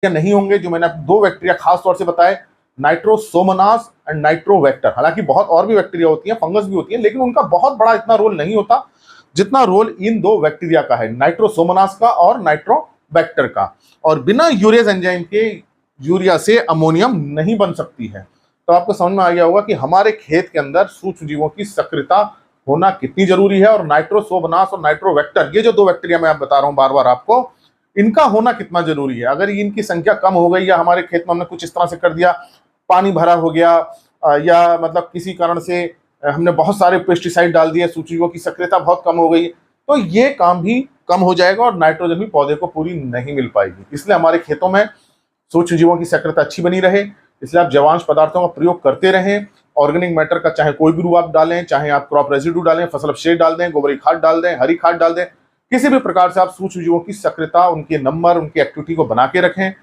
या नहीं होंगे, जो मैंने दो बैक्टीरिया खास तौर से बताए, नाइट्रोसोमोनास एंड नाइट्रोवेक्टर। हालांकि बहुत और भी बैक्टीरिया होती हैं, फंगस भी होती है, लेकिन उनका बहुत बड़ा इतना रोल नहीं होता जितना रोल इन दो बैक्टीरिया का है, नाइट्रोसोमोनास का और नाइट्रोवेक्टर का। और बिना यूरियस एंजाइम के यूरिया से अमोनियम नहीं बन सकती है। तो आपको समझ में आ गया होगा कि हमारे खेत के अंदर सूक्ष्म जीवों की सक्रियता होना कितनी जरूरी है, और नाइट्रोसोमोनास और नाइट्रोवेक्टर, ये जो दो बैक्टीरिया मैं आप बता रहा हूं बार बार आपको, इनका होना कितना जरूरी है। अगर इनकी संख्या कम हो गई या हमारे खेत में हमने कुछ इस तरह से कर दिया, पानी भरा हो गया, या मतलब किसी कारण से हमने बहुत सारे पेस्टिसाइड डाल दिए, सूक्ष्मजीवों की सक्रियता बहुत कम हो गई, तो ये काम भी कम हो जाएगा और नाइट्रोजन भी पौधे को पूरी नहीं मिल पाएगी। इसलिए हमारे खेतों में सूक्ष्मजीवों की सक्रियता अच्छी बनी रहे, इसलिए आप जैवांश पदार्थों का प्रयोग करते रहें। ऑर्गेनिक मैटर का चाहे कोई भी रूप आप डालें, चाहे आप क्रॉप रेसिड्यू डालें, फसल अवशेष डाल दें, गोबरी खाद डाल दें, हरी खाद डाल दें, किसी भी प्रकार से आप सूक्ष्मजीवों की सक्रियता, उनके नंबर, उनकी एक्टिविटी को बना के रखें।